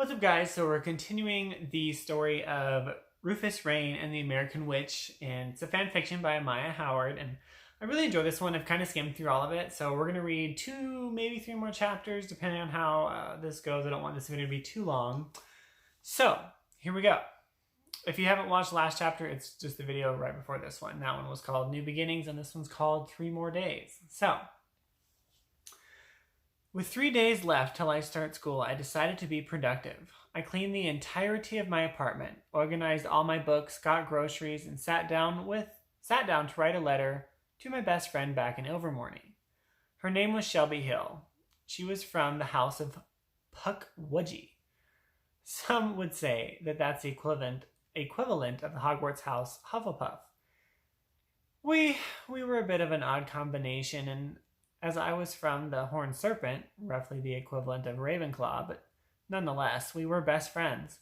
What's up, guys? So we're continuing the story of Rufus, Raine, and the American Witch, and it's a fan fiction by Amaya Howard, and I really enjoy this one. I've kind of skimmed through all of it, so we're going to read 2, maybe 3 more chapters, depending on how this goes. I don't want this video to be too long. So, here we go. If you haven't watched the last chapter, it's just the video right before this one. That one was called New Beginnings, and this one's called 3 More Days. So, with 3 days left till I start school, I decided to be productive. I cleaned the entirety of my apartment, organized all my books, got groceries, and sat down to write a letter to my best friend back in Ilvermorny. Her name was Shelby Hill. She was from the house of Puckwudgie. Some would say that that's the equivalent of the Hogwarts house Hufflepuff. We were a bit of an odd combination, and as I was from the Horned Serpent, roughly the equivalent of Ravenclaw, but nonetheless, we were best friends.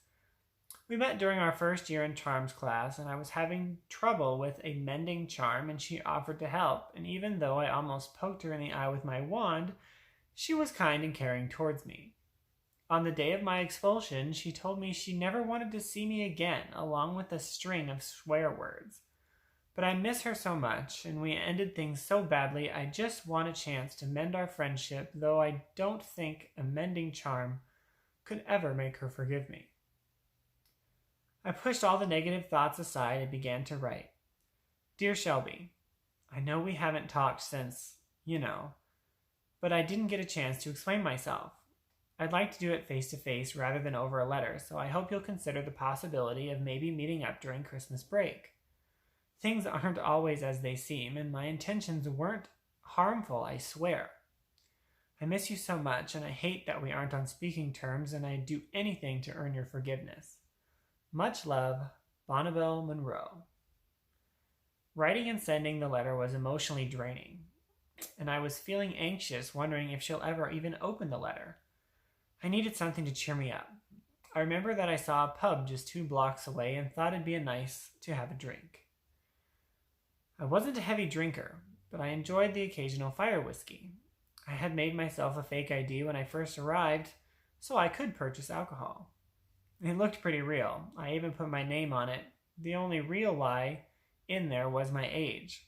We met during our first year in charms class, and I was having trouble with a mending charm, and she offered to help, and even though I almost poked her in the eye with my wand, she was kind and caring towards me. On the day of my expulsion, she told me she never wanted to see me again, along with a string of swear words. But I miss her so much, and we ended things so badly, I just want a chance to mend our friendship, though I don't think a mending charm could ever make her forgive me. I pushed all the negative thoughts aside and began to write. Dear Shelby, I know we haven't talked since, but I didn't get a chance to explain myself. I'd like to do it face-to-face rather than over a letter, so I hope you'll consider the possibility of maybe meeting up during Christmas break. Things aren't always as they seem, and my intentions weren't harmful, I swear. I miss you so much, and I hate that we aren't on speaking terms, and I'd do anything to earn your forgiveness. Much love, Bonnabelle Monroe. Writing and sending the letter was emotionally draining, and I was feeling anxious, wondering if she'll ever even open the letter. I needed something to cheer me up. I remember that I saw a pub just 2 blocks away and thought it'd be nice to have a drink. I wasn't a heavy drinker, but I enjoyed the occasional fire whiskey. I had made myself a fake ID when I first arrived, so I could purchase alcohol. It looked pretty real. I even put my name on it. The only real lie in there was my age.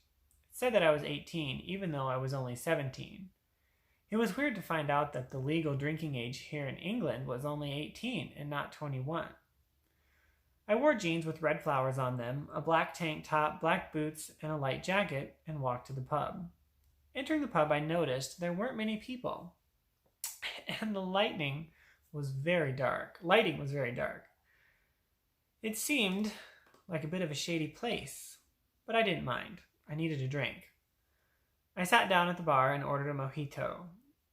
It said that I was 18, even though I was only 17. It was weird to find out that the legal drinking age here in England was only 18 and not 21. I wore jeans with red flowers on them, a black tank top, black boots, and a light jacket, and walked to the pub. Entering the pub, I noticed there weren't many people, and the lighting was very dark. It seemed like a bit of a shady place, but I didn't mind. I needed a drink. I sat down at the bar and ordered a mojito.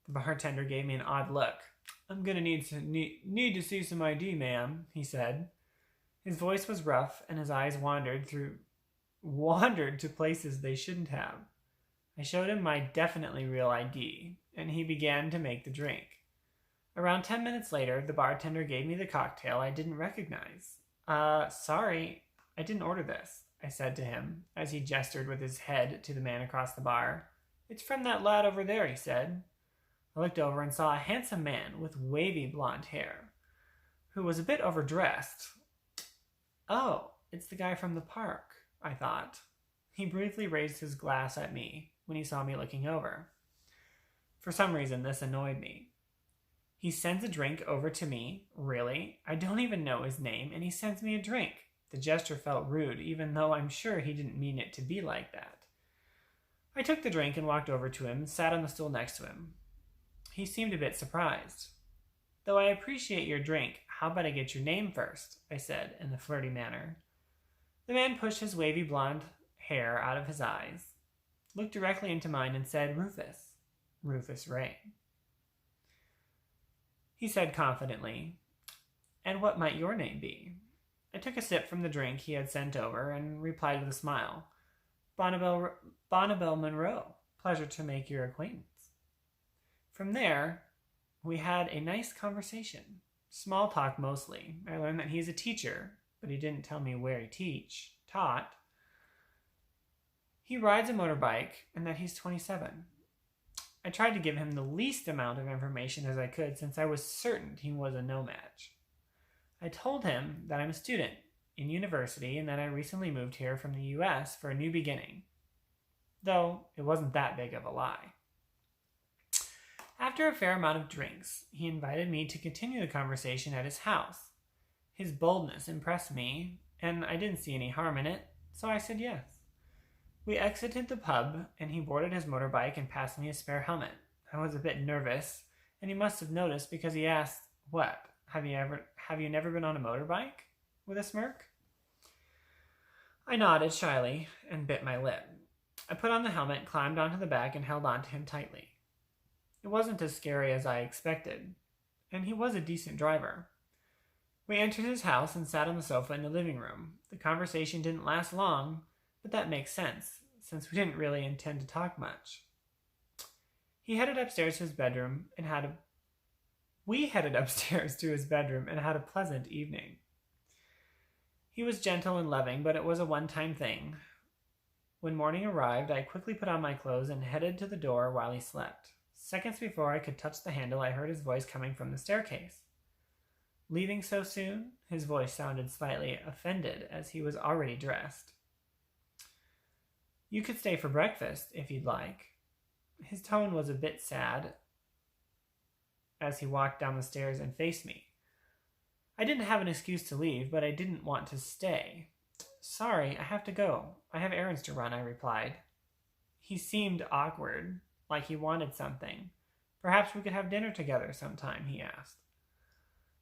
The bartender gave me an odd look. I'm gonna need to see some ID, ma'am, he said. His voice was rough, and his eyes wandered to places they shouldn't have. I showed him my definitely real ID, and he began to make the drink. Around 10 minutes later, the bartender gave me the cocktail I didn't recognize. Sorry, I didn't order this, I said to him, as he gestured with his head to the man across the bar. It's from that lad over there, he said. I looked over and saw a handsome man with wavy blonde hair, who was a bit overdressed. Oh, it's the guy from the park, I thought. He briefly raised his glass at me when he saw me looking over. For some reason, this annoyed me. He sends a drink over to me? Really? I don't even know his name, and he sends me a drink. The gesture felt rude, even though I'm sure he didn't mean it to be like that. I took the drink and walked over to him and sat on the stool next to him. He seemed a bit surprised. Though I appreciate your drink, how about I get your name first? I said in a flirty manner. The man pushed his wavy blonde hair out of his eyes, looked directly into mine, and said, Rufus Raine. He said confidently, and what might your name be? I took a sip from the drink he had sent over and replied with a smile. Bonnabelle Monroe. Pleasure to make your acquaintance. From there, we had a nice conversation. Small talk mostly. I learned that he's a teacher, but he didn't tell me where he taught. He rides a motorbike and that he's 27. I tried to give him the least amount of information as I could since I was certain he was a no match. I told him that I'm a student in university and that I recently moved here from the US for a new beginning, though it wasn't that big of a lie. After a fair amount of drinks, he invited me to continue the conversation at his house. His boldness impressed me, and I didn't see any harm in it, so I said yes. We exited the pub, and he boarded his motorbike and passed me a spare helmet. I was a bit nervous, and he must have noticed because he asked, "What? Have you never been on a motorbike?" with a smirk. I nodded shyly and bit my lip. I put on the helmet, climbed onto the back, and held on to him tightly. It wasn't as scary as I expected, and he was a decent driver. We entered his house and sat on the sofa in the living room. The conversation didn't last long, but that makes sense, since we didn't really intend to talk much. We headed upstairs to his bedroom and had a pleasant evening. He was gentle and loving, but it was a one-time thing. When morning arrived, I quickly put on my clothes and headed to the door while he slept. Seconds before I could touch the handle, I heard his voice coming from the staircase. Leaving so soon? His voice sounded slightly offended, as he was already dressed. "You could stay for breakfast, if you'd like." His tone was a bit sad as he walked down the stairs and faced me. I didn't have an excuse to leave, but I didn't want to stay. "Sorry, I have to go. I have errands to run," I replied. He seemed awkward, like he wanted something. "Perhaps we could have dinner together sometime," he asked.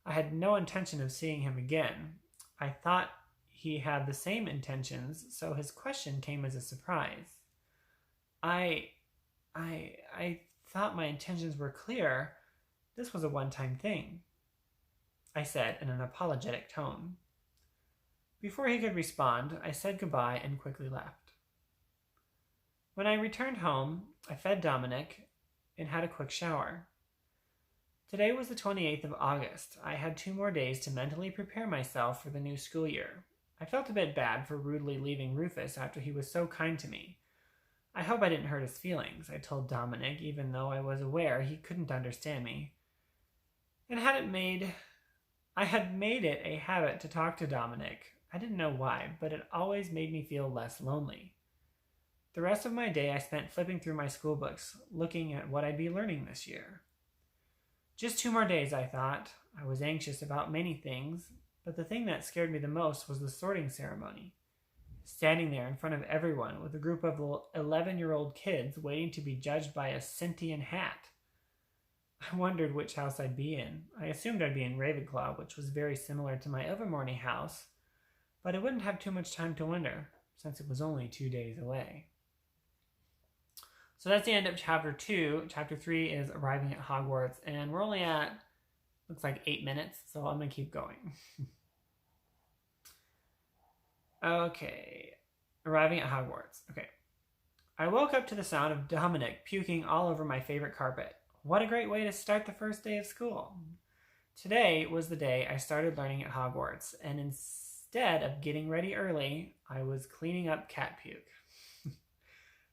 I had no intention of seeing him again. I thought he had the same intentions, so his question came as a surprise. I thought my intentions were clear. This was a one-time thing," I said in an apologetic tone. Before he could respond, I said goodbye and quickly left. When I returned home, I fed Dominic and had a quick shower. Today was the 28th of August. I had 2 more days to mentally prepare myself for the new school year. I felt a bit bad for rudely leaving Rufus after he was so kind to me. I hope I didn't hurt his feelings, I told Dominic, even though I was aware he couldn't understand me. I had made it a habit to talk to Dominic. I didn't know why, but it always made me feel less lonely. The rest of my day I spent flipping through my school books, looking at what I'd be learning this year. Just 2 more days, I thought. I was anxious about many things, but the thing that scared me the most was the sorting ceremony. Standing there in front of everyone with a group of 11-year-old kids waiting to be judged by a sentient hat. I wondered which house I'd be in. I assumed I'd be in Ravenclaw, which was very similar to my Evermorning house, but I wouldn't have too much time to wonder, since it was only 2 days away. So that's the end of Chapter 2. Chapter 3 is Arriving at Hogwarts, and we're only at, looks like 8 minutes, so I'm going to keep going. Okay, Arriving at Hogwarts. Okay. I woke up to the sound of Dominic puking all over my favorite carpet. What a great way to start the first day of school. Today was the day I started learning at Hogwarts, and instead of getting ready early, I was cleaning up cat puke.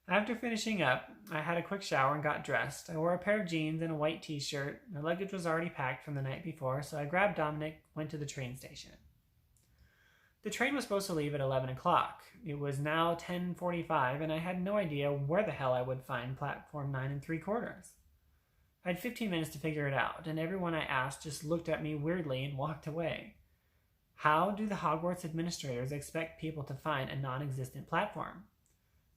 After finishing up, I had a quick shower and got dressed. I wore a pair of jeans and a white t-shirt. My luggage was already packed from the night before, so I grabbed Dominic, went to the train station. The train was supposed to leave at 11 o'clock. It was now 10:45, and I had no idea where the hell I would find platform 9 3/4. I had 15 minutes to figure it out, and everyone I asked just looked at me weirdly and walked away. How do the Hogwarts administrators expect people to find a non-existent platform?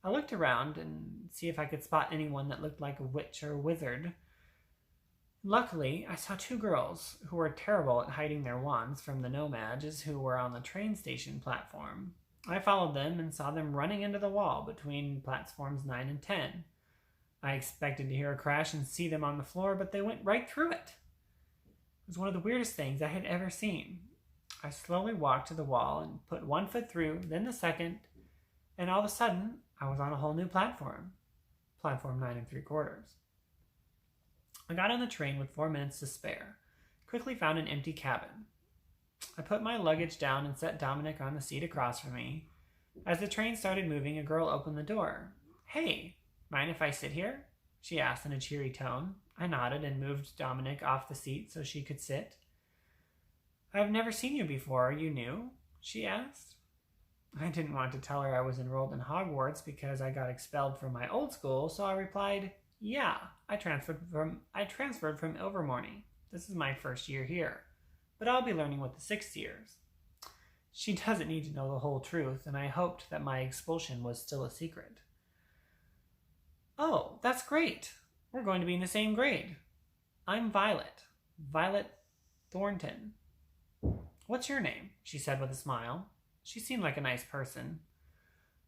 I looked around and see if I could spot anyone that looked like a witch or a wizard. Luckily, I saw 2 girls who were terrible at hiding their wands from the nomads who were on the train station platform. I followed them and saw them running into the wall between platforms 9 and 10. I expected to hear a crash and see them on the floor, but they went right through it. It was one of the weirdest things I had ever seen. I slowly walked to the wall and put 1 foot through, then the second, and all of a sudden, I was on a whole new platform. Platform 9 3/4. I got on the train with 4 minutes to spare. Quickly found an empty cabin. I put my luggage down and set Dominic on the seat across from me. As the train started moving, a girl opened the door. "Hey, mind if I sit here?" she asked in a cheery tone. I nodded and moved Dominic off the seat so she could sit. I've never seen you before. Are you new? She asked. I didn't want to tell her I was enrolled in Hogwarts because I got expelled from my old school, so I replied, yeah, I transferred from Ilvermorny. This is my first year here, but I'll be learning with the sixth years. She doesn't need to know the whole truth, and I hoped that my expulsion was still a secret. Oh, that's great. We're going to be in the same grade. I'm Violet. Violet Thornton. What's your name? She said with a smile. She seemed like a nice person.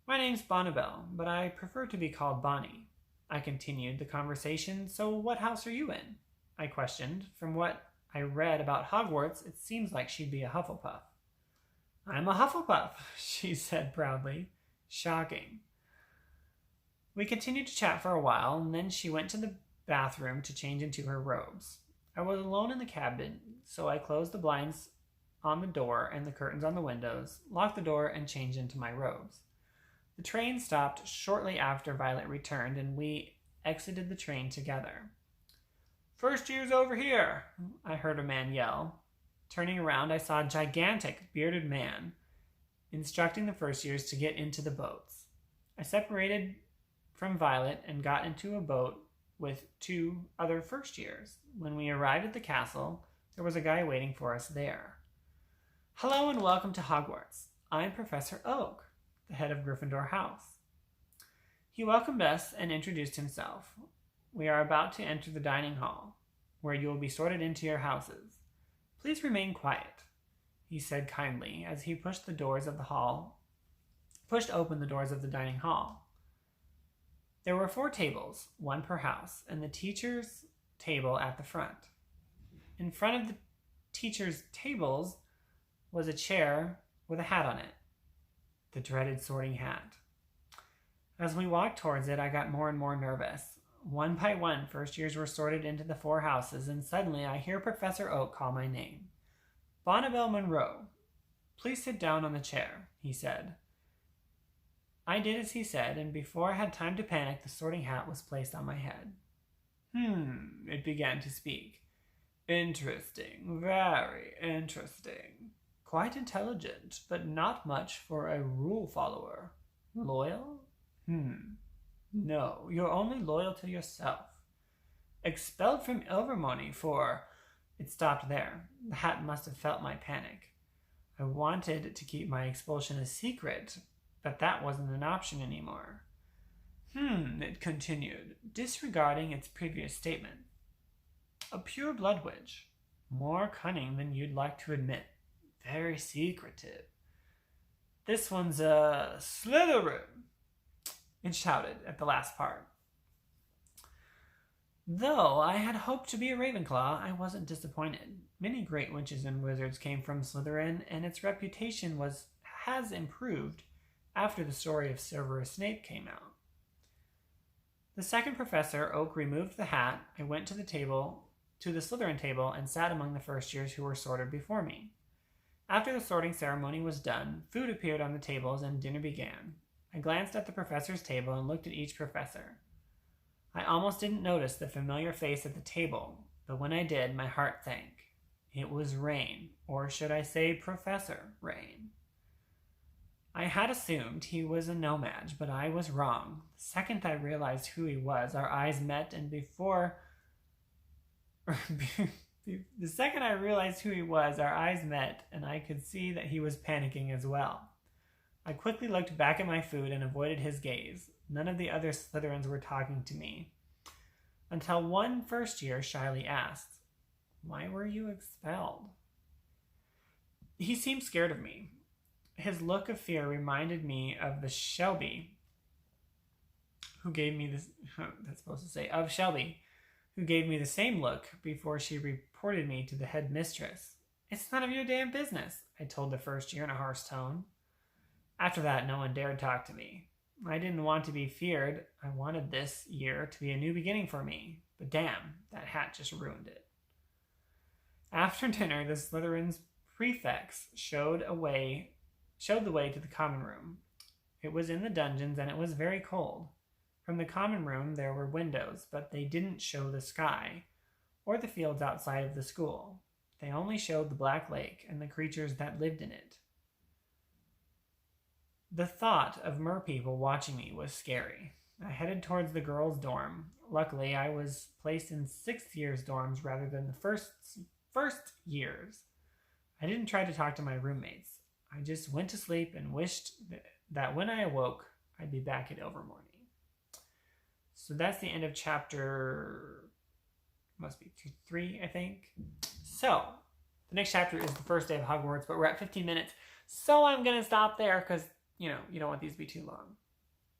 My name's Bonnibel, but I prefer to be called Bonnie. I continued the conversation. So what house are you in? I questioned. From what I read about Hogwarts, it seems like she'd be a Hufflepuff. I'm a Hufflepuff, she said proudly. Shocking. We continued to chat for a while, and then she went to the bathroom to change into her robes. I was alone in the cabin, so I closed the blinds on the door and the curtains on the windows, locked the door, and changed into my robes. The train stopped shortly after Violet returned, and we exited the train together. First year's over here, I heard a man yell. Turning around, I saw a gigantic, bearded man instructing the first years to get into the boats. I separated from Violet and got into a boat with two other first years. When we arrived at the castle, there was a guy waiting for us there. Hello and welcome to Hogwarts. I'm Professor Oak, the head of Gryffindor House. He welcomed us and introduced himself. We are about to enter the dining hall, where you will be sorted into your houses. Please remain quiet, he said kindly as he pushed open the doors of the dining hall. There were 4 tables, 1 per house, and the teacher's table at the front. In front of the teacher's tables was a chair with a hat on it, the dreaded sorting hat. As we walked towards it, I got more and more nervous. One by one, first years were sorted into the 4 houses, and suddenly I hear Professor Oak call my name. Bonnibel Monroe, please sit down on the chair, he said. I did as he said, and before I had time to panic, the sorting hat was placed on my head. It began to speak. Interesting, very interesting. Quite intelligent, but not much for a rule follower. Loyal? No, you're only loyal to yourself. Expelled from Ilvermorny for... It stopped there. The hat must have felt my panic. I wanted to keep my expulsion a secret, but that wasn't an option anymore. It continued, disregarding its previous statement. A pure blood witch. More cunning than you'd like to admit. Very secretive. This one's a Slytherin, it shouted at the last part. Though I had hoped to be a Ravenclaw, I wasn't disappointed. Many great witches and wizards came from Slytherin, and its reputation has improved after the story of Severus Snape came out. The second Professor Oak removed the hat. I went to the Slytherin table, and sat among the first years who were sorted before me. After the sorting ceremony was done, food appeared on the tables and dinner began. I glanced at the professor's table and looked at each professor. I almost didn't notice the familiar face at the table, but when I did, my heart sank. It was Raine, or should I say Professor Raine. I had assumed he was a nomad, but I was wrong. The second I realized who he was, our eyes met, and the second I realized who he was, our eyes met, and I could see that he was panicking as well. I quickly looked back at my food and avoided his gaze. None of the other Slytherins were talking to me. Until one first year shyly asked, "Why were you expelled?" He seemed scared of me. His look of fear reminded me of the Shelby who gave me this, of Shelby, who gave me the same look before she reported me to the headmistress. "It's none of your damn business," I told the first year in a harsh tone. After that, no one dared talk to me. I didn't want to be feared. I wanted this year to be a new beginning for me. But damn, that hat just ruined it. After dinner, the Slytherin's prefects showed the way to the common room. It was in the dungeons, and it was very cold. From the common room, there were windows, but they didn't show the sky or the fields outside of the school. They only showed the Black Lake and the creatures that lived in it. The thought of merpeople watching me was scary. I headed towards the girls' dorm. Luckily, I was placed in 6th year's dorms rather than the first years. I didn't try to talk to my roommates. I just went to sleep and wished that when I awoke, I'd be back at Ilvermorny. So that's the end of chapter, must be 3, I think. So, the next chapter is the first day of Hogwarts, but we're at 15 minutes. So I'm going to stop there because, you don't want these to be too long.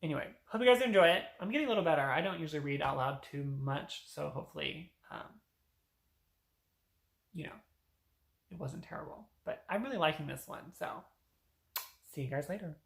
Anyway, hope you guys enjoy it. I'm getting a little better. I don't usually read out loud too much, so hopefully, it wasn't terrible. But I'm really liking this one, so see you guys later.